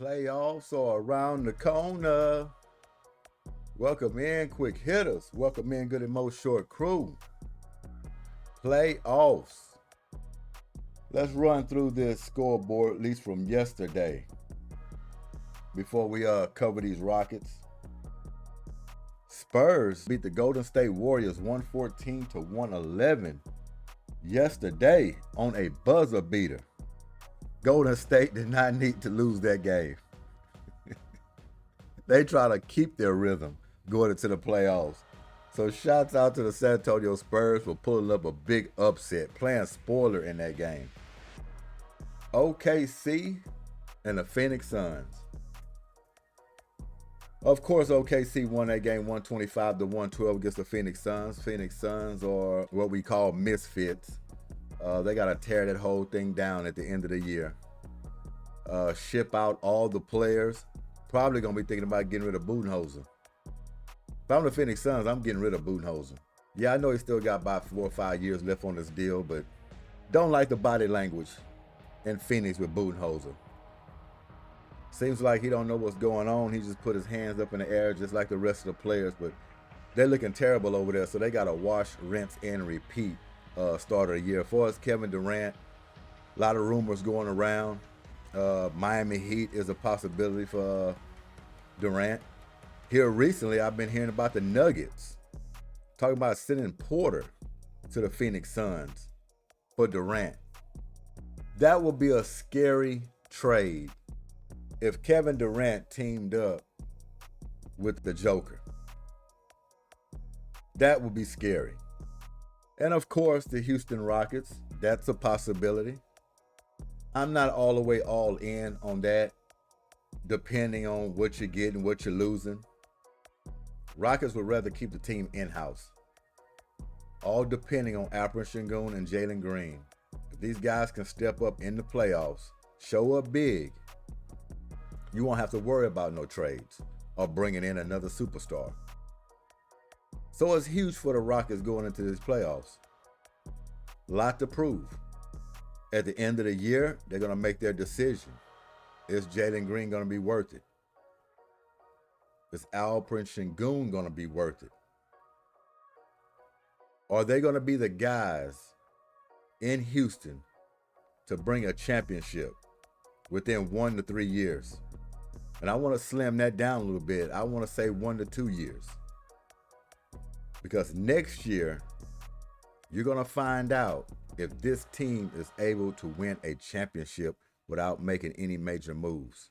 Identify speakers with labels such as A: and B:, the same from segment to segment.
A: Playoffs are around the corner. Welcome in, quick hitters. Welcome in, Goodymo short crew. Playoffs. Let's run through this scoreboard, at least from yesterday, before we cover these Rockets. Spurs beat the Golden State Warriors 114 to 111 yesterday on a buzzer beater. Golden State did not need to lose that game. They try to keep their rhythm going into the playoffs. So shouts out to the San Antonio Spurs for pulling up a big upset, playing spoiler in that game. OKC and the Phoenix Suns. Of course, OKC won that game 125 to 112 against the Phoenix Suns. Phoenix Suns are what we call misfits. They got to tear that whole thing down at the end of the year. Ship out all the players. Probably going to be thinking about getting rid of Budenholzer. If I'm the Phoenix Suns, I'm getting rid of Budenholzer. Yeah, I know he still got about 4 or 5 years left on this deal, but don't like the body language in Phoenix with Budenholzer. Seems like he don't know what's going on. He just put his hands up in the air just like the rest of the players, but they're looking terrible over there, so they got to wash, rinse, and repeat start of the year. As far as Kevin Durant, a lot of rumors going around. Miami Heat is a possibility for Durant. Here recently, I've been hearing about the Nuggets, talking about sending Porter to the Phoenix Suns for Durant. That would be a scary trade if Kevin Durant teamed up with the Joker. That would be scary. And of course, the Houston Rockets, that's a possibility. I'm not all the way all in on that, depending on what you're getting, what you're losing. Rockets would rather keep the team in-house. All depending on Alperen Sengun and Jalen Green. If these guys can step up in the playoffs, show up big, you won't have to worry about no trades or bringing in another superstar. So it's huge for the Rockets going into these playoffs. A lot to prove. At the end of the year, they're going to make their decision. Is Jalen Green going to be worth it? Is Alperen Sengun going to be worth it? Are they going to be the guys in Houston to bring a championship within 1 to 3 years? And I want to slim that down a little bit. I want to say 1 to 2 years. Because next year, you're going to find out if this team is able to win a championship without making any major moves.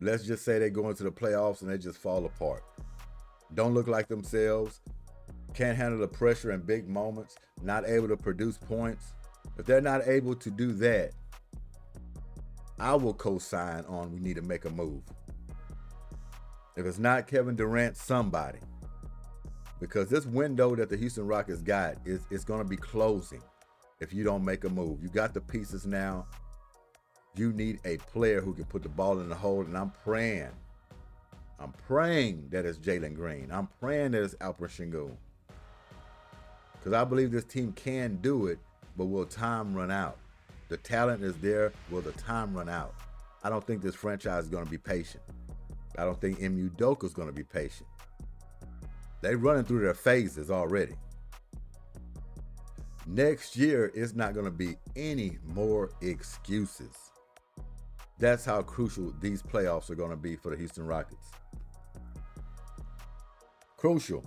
A: Let's just say they go into the playoffs and they just fall apart. Don't look like themselves. Can't handle the pressure in big moments. Not able to produce points. If they're not able to do that, I will co-sign on we need to make a move. If it's not Kevin Durant, somebody. Because this window that the Houston Rockets got is going to be closing if you don't make a move. You got the pieces now. You need a player who can put the ball in the hole, and I'm praying that it's Jalen Green. I'm praying that it's Alperen Sengun. Because I believe this team can do it, but will time run out? The talent is there. Will the time run out? I don't think this franchise is going to be patient. I don't think Ime Udoka is going to be patient. They're running through their phases already. Next year, it's not going to be any more excuses. That's how crucial these playoffs are going to be for the Houston Rockets. Crucial.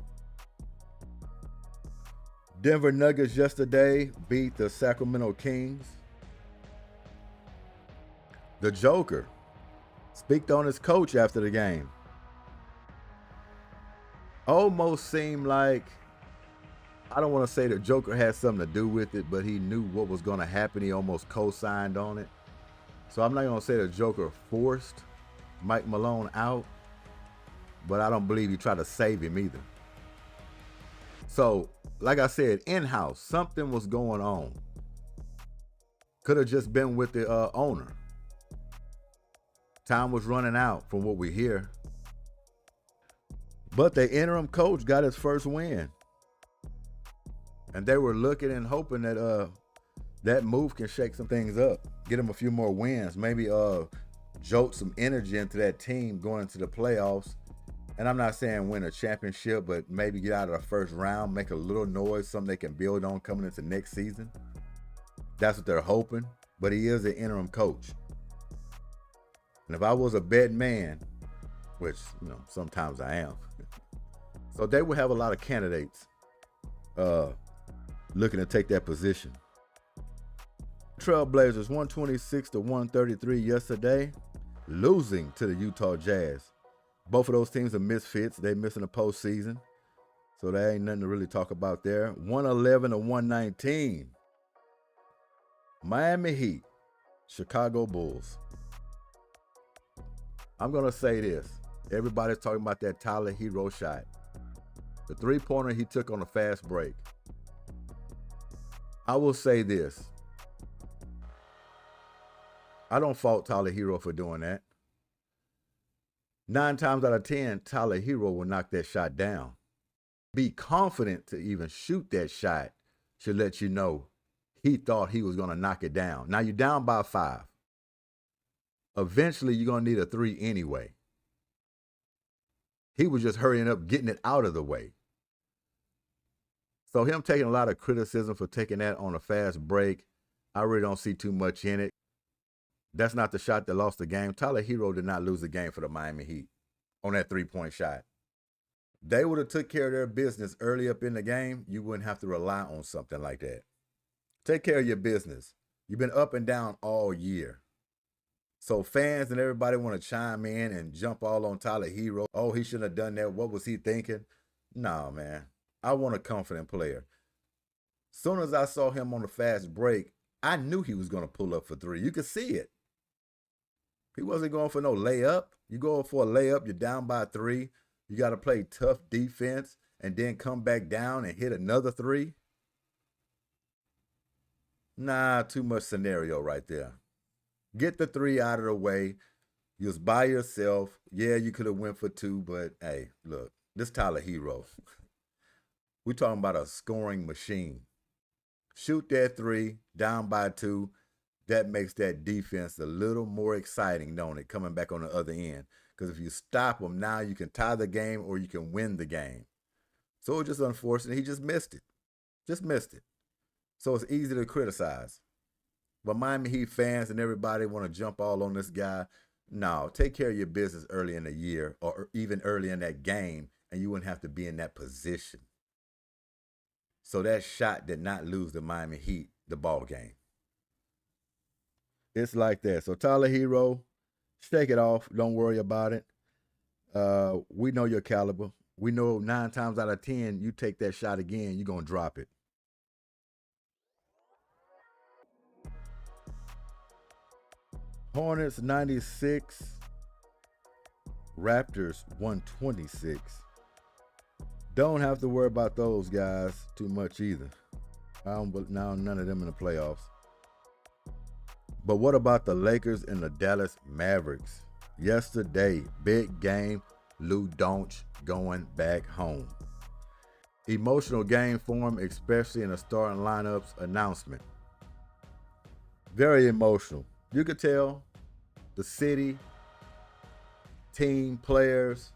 A: Denver Nuggets yesterday beat the Sacramento Kings. The Joker speaked on his coach after the game. Almost seemed like, I don't want to say the Joker had something to do with it, but he knew what was going to happen. He almost co-signed on it. So I'm not going to say the Joker forced Mike Malone out, but I don't believe he tried to save him either. So, like I said, in-house, something was going on. Could have just been with the owner. Time was running out from what we hear. But the interim coach got his first win. And they were looking and hoping that That move can shake some things up, get him a few more wins, maybe jolt some energy into that team going into the playoffs. And I'm not saying win a championship, but maybe get out of the first round, make a little noise, something they can build on coming into next season. That's what they're hoping. But he is an interim coach. And if I was a betting man, which, sometimes I am, so they would have a lot of candidates looking to take that position. Trailblazers 126-133 yesterday, losing to the Utah Jazz. Both of those teams are misfits. They missing the postseason. So there ain't nothing to really talk about there. 111-119. Miami Heat, Chicago Bulls. I'm going to say this. Everybody's talking about that Tyler Hero shot. The three-pointer he took on a fast break. I will say this. I don't fault Tyler Hero for doing that. 9 times out of 10, Tyler Hero will knock that shot down. Be confident to even shoot that shot should let you know he thought he was going to knock it down. Now you're down by 5. Eventually, you're going to need a 3 anyway. He was just hurrying up, getting it out of the way. So him taking a lot of criticism for taking that on a fast break, I really don't see too much in it. That's not the shot that lost the game. Tyler Hero did not lose the game for the Miami Heat on that 3-point shot. They would have took care of their business early up in the game. You wouldn't have to rely on something like that. Take care of your business. You've been up and down all year. So fans and everybody want to chime in and jump all on Tyler Hero. Oh, he shouldn't have done that. What was he thinking? No, man. I want a confident player. Soon as I saw him on the fast break, I knew he was going to pull up for 3. You could see it. He wasn't going for no layup. You go for a layup, you're down by 3. You got to play tough defense and then come back down and hit another 3. Nah, too much scenario right there. Get the 3 out of the way. You was by yourself. Yeah, you could have went for 2, but hey, look, this Tyler Hero. We're talking about a scoring machine. Shoot that 3, down by 2. That makes that defense a little more exciting, don't it, coming back on the other end. Because if you stop them, now you can tie the game or you can win the game. So it's just unfortunate. He just missed it. Just missed it. So it's easy to criticize. But Miami Heat fans and everybody want to jump all on this guy. No, take care of your business early in the year or even early in that game, and you wouldn't have to be in that position. So that shot did not lose the Miami Heat the ball game. It's like that. So Tyler Hero, shake it off. Don't worry about it. We know your caliber. We know 9 times out of 10, you take that shot again, you're going to drop it. Hornets 96, Raptors 126. Don't have to worry about those guys too much either. Now none of them in the playoffs. But what about the Lakers and the Dallas Mavericks? Yesterday, big game, Luka Doncic going back home. Emotional game for him, especially in the starting lineups announcement. Very emotional. You could tell the city, team, players,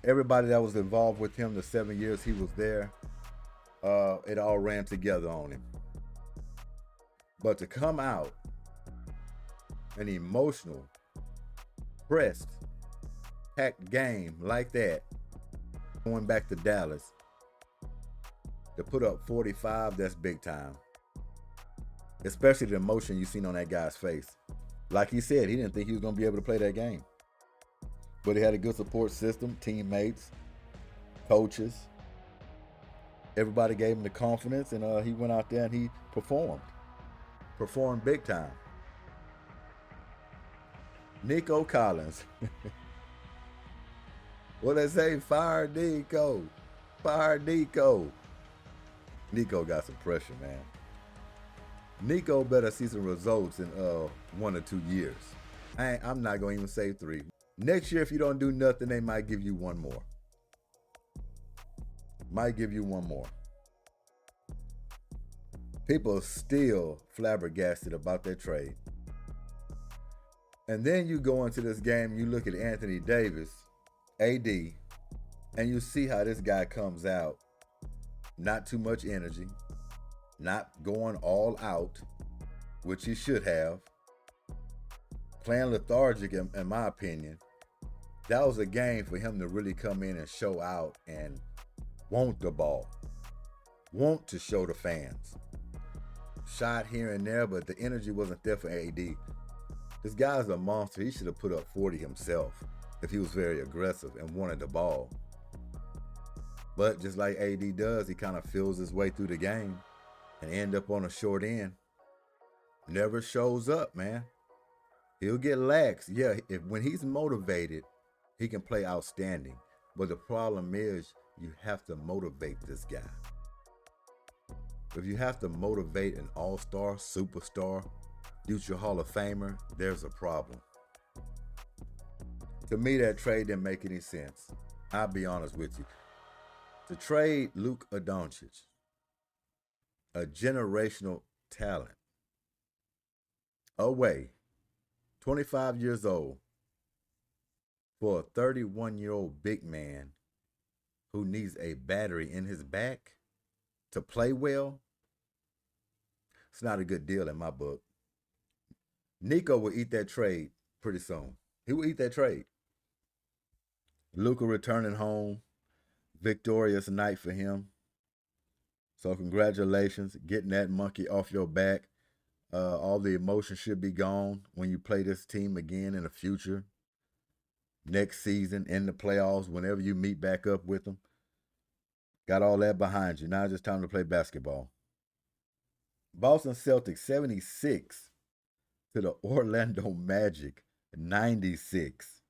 A: everybody that was involved with him the 7 years he was there, it all ran together on him. But to come out an emotional, pressed, packed game like that, going back to Dallas, to put up 45, that's big time. Especially the emotion you seen on that guy's face. Like he said, he didn't think he was going to be able to play that game. But he had a good support system, teammates, coaches. Everybody gave him the confidence, and he went out there and he performed. Performed big time. Nico Collins. What they say? Fire Nico. Fire Nico. Nico got some pressure, man. Nico better see some results in 1 or 2 years. I'm not going to even say 3. Next year, if you don't do nothing, they might give you 1 more. Might give you 1 more. People are still flabbergasted about that trade. And then you go into this game, you look at Anthony Davis, AD, and you see how this guy comes out. Not too much energy, not going all out, which he should have. Playing lethargic, in my opinion. That was a game for him to really come in and show out and want the ball, want to show the fans. Shot here and there, but the energy wasn't there for AD. This guy's a monster. He should have put up 40 himself if he was very aggressive and wanted the ball. But just like AD does, he kind of feels his way through the game and end up on a short end. Never shows up, man. He'll get lax. Yeah, when he's motivated, he can play outstanding. But the problem is you have to motivate this guy. If you have to motivate an all-star, superstar, future Hall of Famer, there's a problem. To me, that trade didn't make any sense. I'll be honest with you. To trade Luka Doncic, a generational talent, away, 25 years old, for a 31-year-old big man who needs a battery in his back to play well, it's not a good deal in my book. Nico will eat that trade pretty soon. He will eat that trade. Luka returning home, victorious night for him. So congratulations, getting that monkey off your back. All the emotion should be gone when you play this team again in the future. Next season, in the playoffs, whenever you meet back up with them. Got all that behind you. Now it's just time to play basketball. Boston Celtics 76 to the Orlando Magic 96.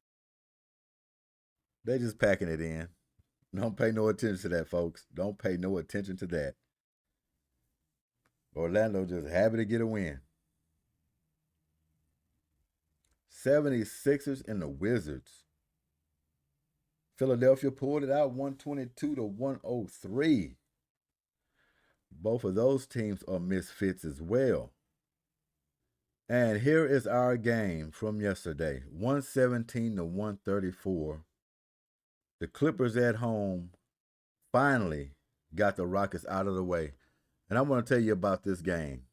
A: They just packing it in. Don't pay no attention to that, folks. Don't pay no attention to that. Orlando just happy to get a win. 76ers and the Wizards. Philadelphia pulled it out 122 to 103. Both of those teams are misfits as well. And here is our game from yesterday, 117 to 134. The Clippers at home finally got the Rockets out of the way. And I want to tell you about this game.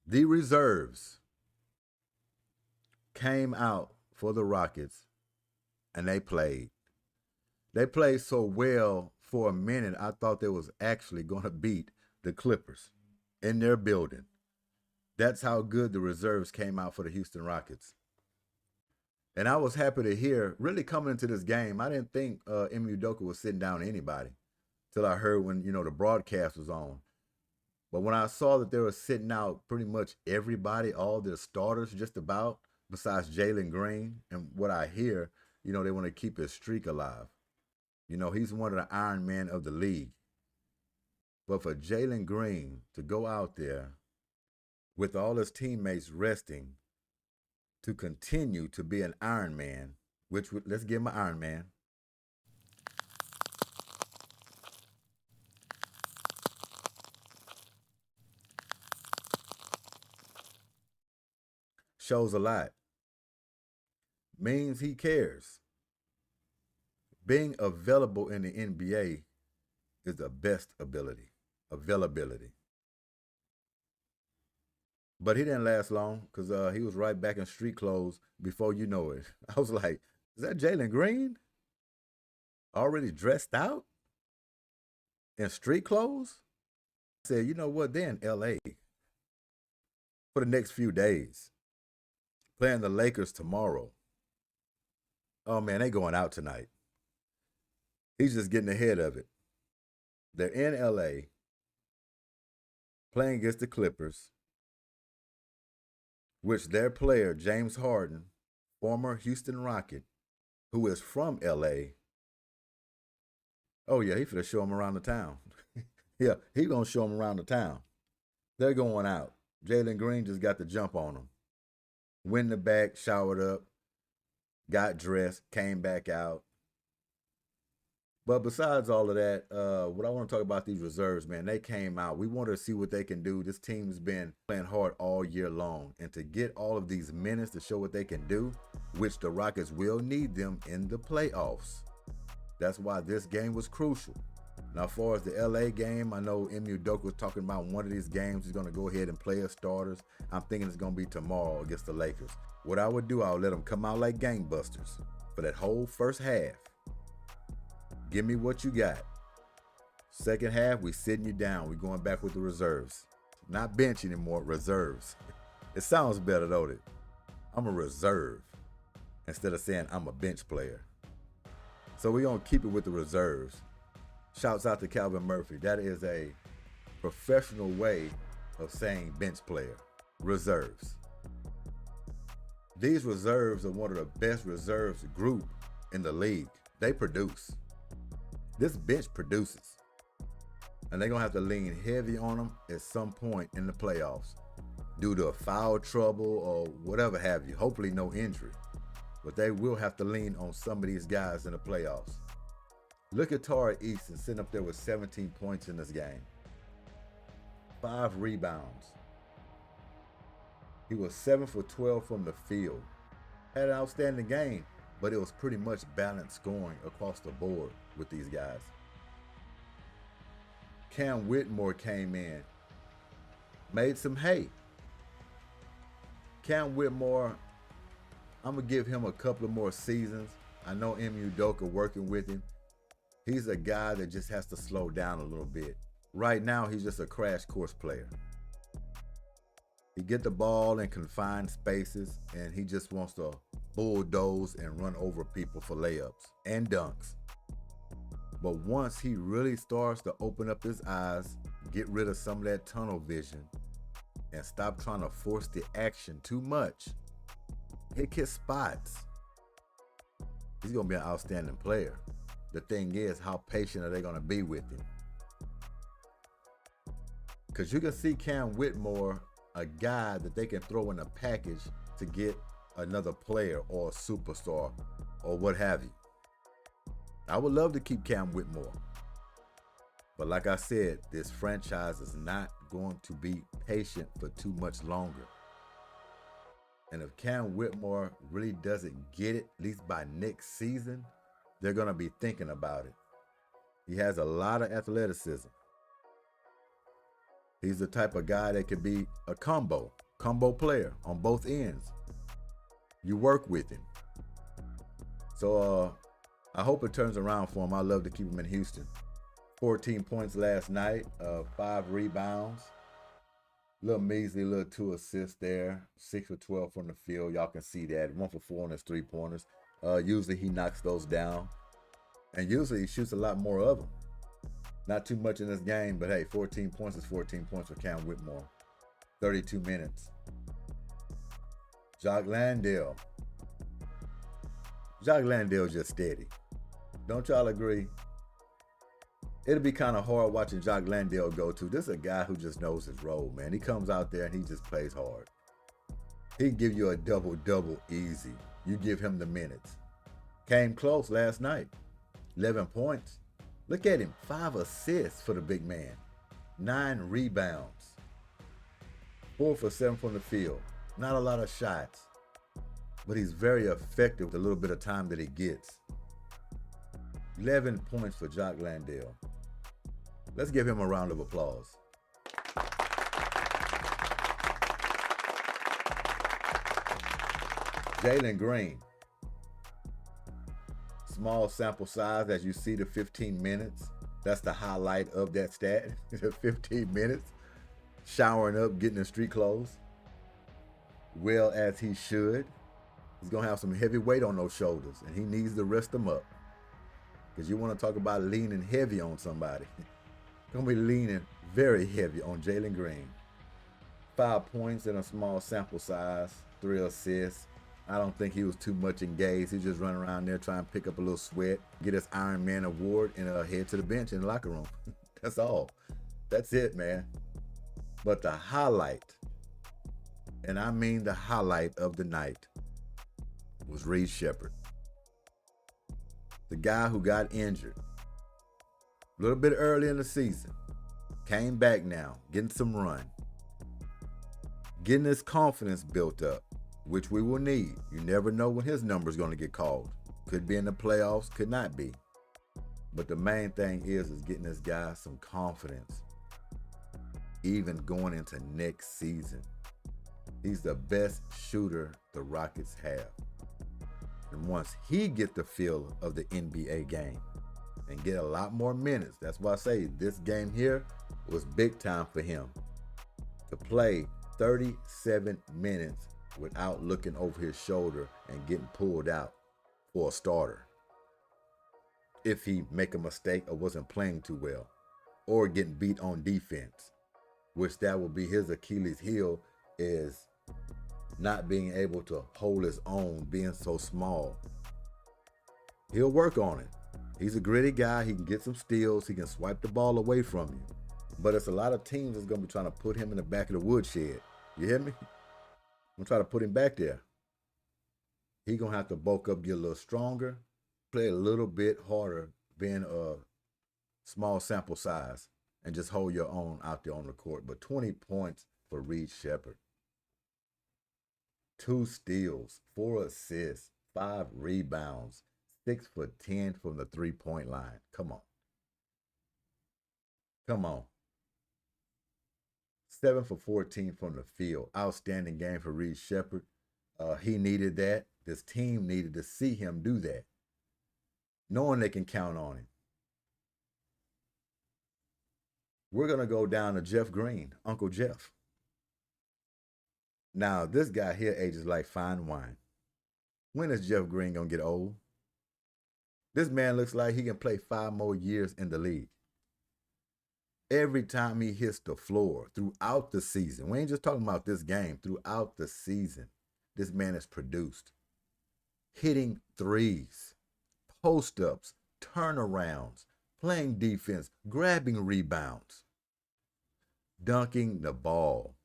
A: The reserves came out for the Rockets, and they played. They played so well for a minute, I thought they was actually going to beat the Clippers in their building. That's how good the reserves came out for the Houston Rockets. And I was happy to hear, really coming into this game, I didn't think Ime Udoka was sitting down anybody till I heard when, the broadcast was on. But when I saw that they were sitting out pretty much everybody, all their starters just about, besides Jalen Green, and what I hear, they want to keep his streak alive. He's one of the Iron Men of the league. But for Jalen Green to go out there with all his teammates resting to continue to be an Iron Man, which, let's give him an Iron Man. Shows a lot. Means he cares. Being available in the NBA is the best availability. But he didn't last long because he was right back in street clothes before you know it. I was like, is that Jalen Green? Already dressed out? In street clothes? I said, you know what, they're in LA for the next few days. Playing the Lakers tomorrow. Oh man, they going out tonight. He's just getting ahead of it. They're in LA playing against the Clippers, which their player, James Harden, former Houston Rocket, who is from LA, oh yeah, he finna show him around the town. Yeah, he gonna show him around the town. They're going out. Jalen Green just got the jump on them. Went in the back, showered up, got dressed, came back out. But besides all of that, what I want to talk about these reserves, man, they came out. We wanted to see what they can do. This team's been playing hard all year long. And to get all of these minutes to show what they can do, which the Rockets will need them in the playoffs. That's why this game was crucial. Now, as far as the LA game, I know Emu Doka was talking about one of these games. He's going to go ahead and play as starters. I'm thinking it's going to be tomorrow against the Lakers. What I would do, I'll let them come out like gangbusters for that whole first half. Give me what you got. Second half, we sitting you down. We going back with the reserves. Not bench anymore, reserves. It sounds better, don't it? I'm a reserve instead of saying I'm a bench player. So we're going to keep it with the reserves. Shouts out to Calvin Murphy. That is a professional way of saying bench player. Reserves. These reserves are one of the best reserves group in the league. They produce. This bench produces. And they're going to have to lean heavy on them at some point in the playoffs due to a foul trouble or whatever have you. Hopefully no injury. But they will have to lean on some of these guys in the playoffs. Look at Tari Easton sitting up there with 17 points in this game. 5 rebounds. He was 7 for 12 from the field. Had an outstanding game, but it was pretty much balanced scoring across the board with these guys. Cam Whitmore came in, made some hay. Cam Whitmore, I'm going to give him a couple of more seasons. I know Emu Doka working with him. He's a guy that just has to slow down a little bit. Right now, he's just a crash course player. He get the ball in confined spaces, and he just wants to bulldoze and run over people for layups and dunks. But once he really starts to open up his eyes, get rid of some of that tunnel vision, and stop trying to force the action too much, hit his spots, he's going to be an outstanding player. The thing is, how patient are they going to be with him? Because you can see Cam Whitmore, a guy that they can throw in a package to get another player or a superstar or what have you. I would love to keep Cam Whitmore. But like I said, this franchise is not going to be patient for too much longer. And if Cam Whitmore really doesn't get it, at least by next season, they're going to be thinking about it. He has a lot of athleticism. He's the type of guy that could be a combo player on both ends. You work with him. So I hope it turns around for him. I love to keep him in Houston. 14 points last night, 5 rebounds. Little measly, little 2 assists there. 6 for 12 from the field. Y'all can see that. 1 for 4 on his 3-pointers. Usually he knocks those down. And usually he shoots a lot more of them. Not too much in this game, but hey, 14 points is 14 points for Cam Whitmore. 32 minutes. Jock Landale. Jock Landale just steady. Don't y'all agree? It'll be kind of hard watching Jock Landale go to. This is a guy who just knows his role, man. He comes out there and he just plays hard. He can give you a double-double easy. You give him the minutes. Came close last night. 11 points. Look at him. 5 assists for the big man. 9 rebounds. 4 for 7 from the field. Not a lot of shots. But he's very effective with the little bit of time that he gets. 11 points for Jock Landale. Let's give him a round of applause. Jalen Green. Small sample size, as you see the 15 minutes. That's the highlight of that stat. 15 minutes. Showering up, getting in street clothes. Well, as he should. He's going to have some heavy weight on those shoulders, and he needs to rest them up. Because you want to talk about leaning heavy on somebody. Going to be leaning very heavy on Jalen Green. 5 points in a small sample size. 3 assists. I don't think he was too much engaged. He just running around there trying to pick up a little sweat, get his Iron Man award, and head to the bench in the locker room. That's all. That's it, man. But the highlight, and I mean the highlight of the night, was Reed Shepherd. The guy who got injured A little bit early in the season. Came back now, getting some run. Getting his confidence built up, which we will need. You never know when his number is going to get called. Could be in the playoffs, could not be. But the main thing is getting this guy some confidence, even going into next season. He's the best shooter the Rockets have. And once he get the feel of the NBA game and get a lot more minutes, that's why I say this game here was big time for him. To play 37 minutes without looking over his shoulder and getting pulled out for a starter. If he make a mistake or wasn't playing too well or getting beat on defense, which that will be his Achilles heel, is not being able to hold his own, being so small. He'll work on it. He's a gritty guy. He can get some steals. He can swipe the ball away from you. But it's a lot of teams that's going to be trying to put him in the back of the woodshed. You hear me? I'm going to try to put him back there. He's going to have to bulk up, get a little stronger, play a little bit harder, being a small sample size, and just hold your own out there on the court. But 20 points for Reed Sheppard. 2 steals, 4 assists, 5 rebounds, 6 for 10 from the three-point line. Come on. Come on. 7 for 14 from the field. Outstanding game for Reed Sheppard. He needed that. This team needed to see him do that, knowing they can count on him. We're going to go down to Jeff Green, Uncle Jeff. Now, this guy here ages like fine wine. When is Jeff Green going to get old? This man looks like he can play 5 more years in the league. Every time he hits the floor throughout the season, we ain't just talking about this game, throughout the season, this man is produced. Hitting threes, post-ups, turnarounds, playing defense, grabbing rebounds, dunking the ball,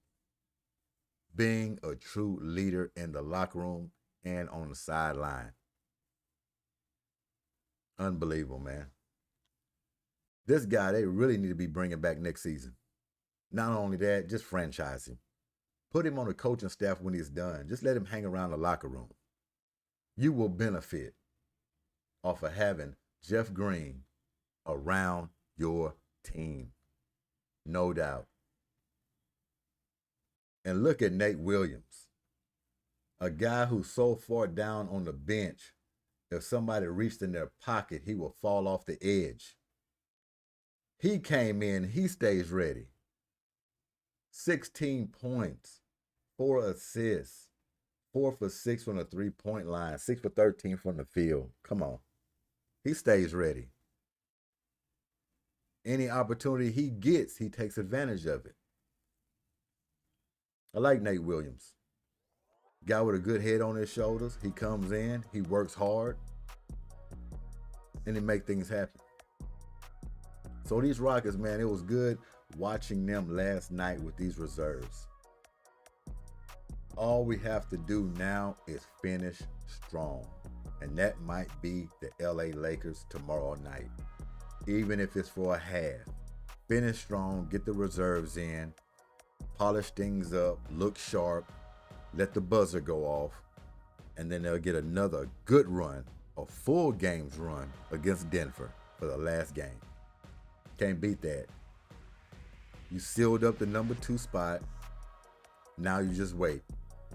A: being a true leader in the locker room and on the sideline. Unbelievable, man. This guy, they really need to be bringing back next season. Not only that, just franchise him. Put him on the coaching staff when he's done. Just let him hang around the locker room. You will benefit off of having Jeff Green around your team. No doubt. And look at Nate Williams, a guy who's so far down on the bench, if somebody reached in their pocket, he will fall off the edge. He came in, he stays ready. 16 points, 4 assists, 4 for 6 from the three-point line, 6 for 13 from the field. Come on. He stays ready. Any opportunity he gets, he takes advantage of it. I like Nate Williams. Guy with a good head on his shoulders. He comes in, he works hard, and he makes things happen. So these Rockets, man, it was good watching them last night with these reserves. All we have to do now is finish strong. And that might be the LA Lakers tomorrow night. Even if it's for a half. Finish strong, get the reserves in, polish things up, look sharp, let the buzzer go off, and then they'll get another good run, a full games run against Denver for the last game. Can't beat that. You sealed up the number 2 spot. Now you just wait.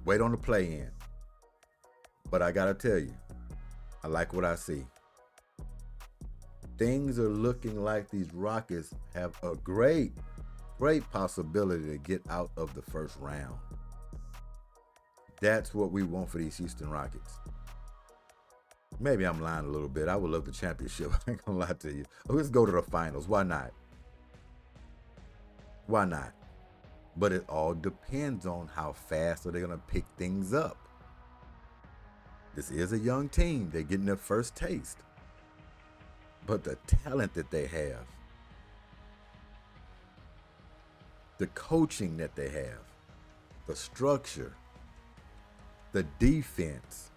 A: Wait on the play-in. But I got to tell you, I like what I see. Things are looking like these Rockets have a great possibility to get out of the first round. That's what we want for these Houston Rockets. Maybe I'm lying a little bit. I would love the championship. I ain't gonna lie to you. Let's go to the finals. Why not? Why not? But it all depends on how fast are they gonna pick things up. This is a young team. They're getting their first taste. But the talent that they have, the coaching that they have, the structure, the defense,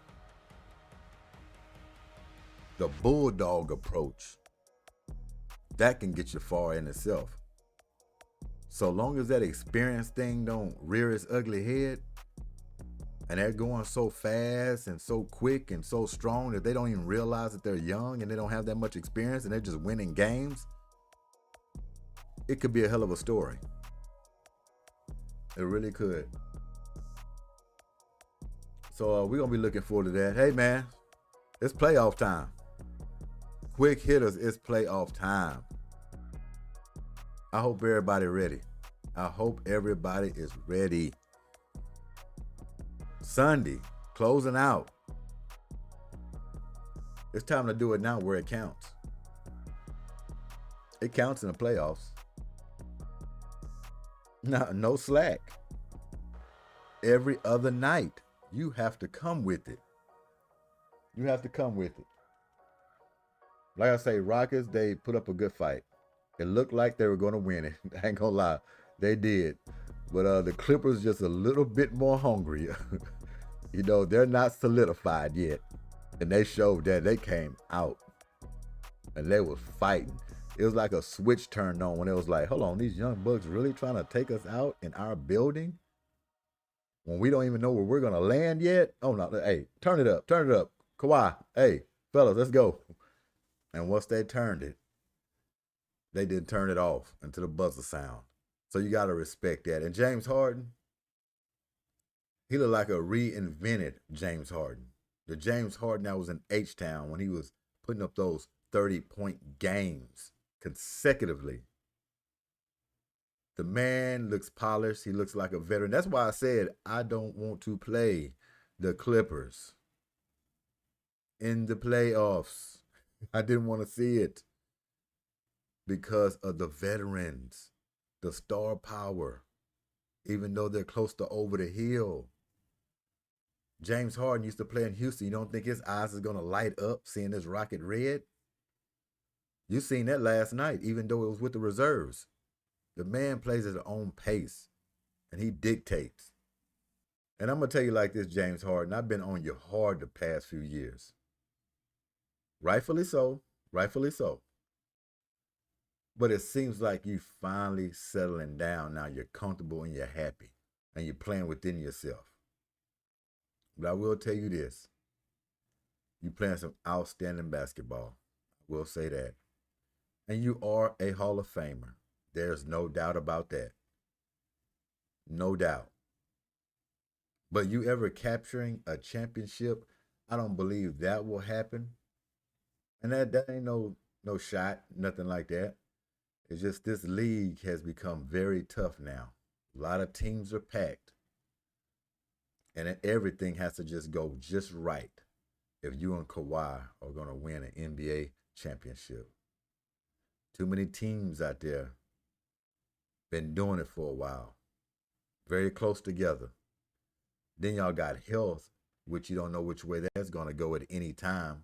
A: the bulldog approach, that can get you far in itself. So long as that experience thing don't rear its ugly head, and they're going so fast and so quick and so strong that they don't even realize that they're young and they don't have that much experience and they're just winning games, it could be a hell of a story. It really could. So we're going to be looking forward to that. Hey, man, it's playoff time. Quick hitters, it's playoff time. I hope everybody ready. I hope everybody is ready. Sunday, closing out. It's time to do it now where it counts. It counts in the playoffs. No slack. Every other night, you have to come with it. You have to come with it. Like I say, Rockets, they put up a good fight. It looked like they were going to win it. I ain't going to lie. They did. But the Clippers just a little bit more hungry. You know, they're not solidified yet. And they showed that. They came out. And they was fighting. It was like a switch turned on when it was like, hold on, these young bucks really trying to take us out in our building? When we don't even know where we're going to land yet? Oh, no. Hey, turn it up. Turn it up. Kawhi, hey, fellas, let's go. And once they turned it, they didn't turn it off until the buzzer sound. So you got to respect that. And James Harden, he looked like a reinvented James Harden. The James Harden that was in H-Town when he was putting up those 30-point games consecutively. The man looks polished. He looks like a veteran. That's why I said I don't want to play the Clippers in the playoffs. I didn't want to see it because of the veterans, the star power, even though they're close to over the hill. James Harden used to play in Houston. You don't think his eyes is going to light up seeing this Rocket red? You seen that last night, even though it was with the reserves. The man plays at his own pace, and he dictates. And I'm going to tell you like this, James Harden, I've been on you hard the past few years. Rightfully so. Rightfully so. But it seems like you finally settling down now. You're comfortable and you're happy, and you're playing within yourself. But I will tell you this. You're playing some outstanding basketball. I will say that. And you are a Hall of Famer. There's no doubt about that. No doubt. But you ever capturing a championship, I don't believe that will happen. And that ain't no shot, nothing like that. It's just this league has become very tough now. A lot of teams are packed. And everything has to just go just right if you and Kawhi are going to win an NBA championship. Too many teams out there been doing it for a while. Very close together. Then y'all got health, which you don't know which way that's going to go at any time.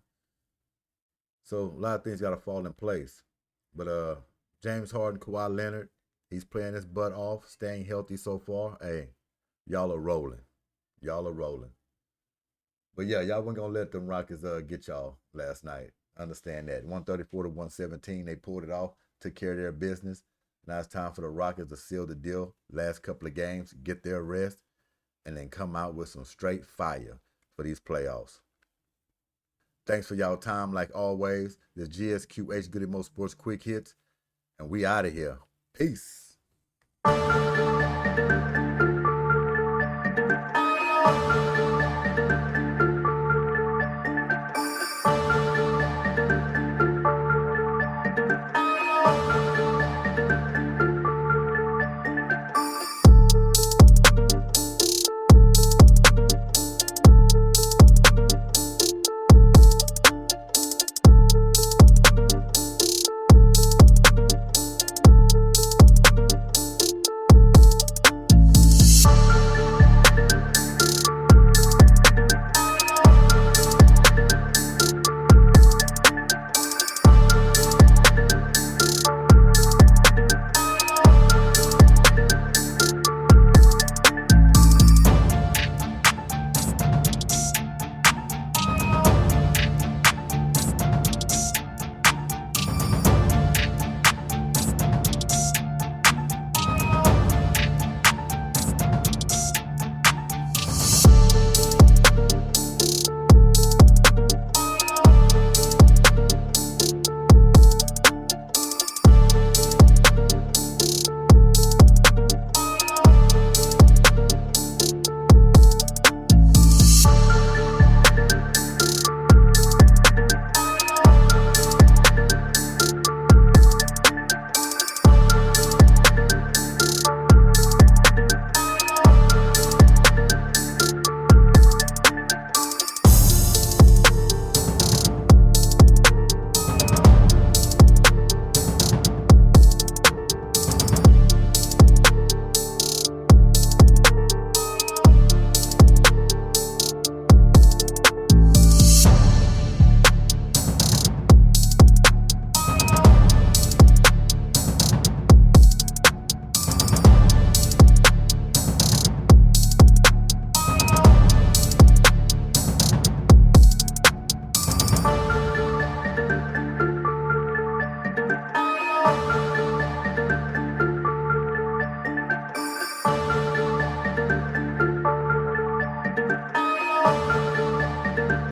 A: So a lot of things got to fall in place. But James Harden, Kawhi Leonard, he's playing his butt off, staying healthy so far. Hey, y'all are rolling. Y'all are rolling. But yeah, y'all weren't going to let them Rockets get y'all last night. Understand that. 134 to 117, they pulled it off, took care of their business. Now it's time for the Rockets to seal the deal. Last couple of games, get their rest, and then come out with some straight fire for these playoffs. Thanks for y'all time like always. This GSQH Goodymo Sports Quick Hits, and we out of here. Peace.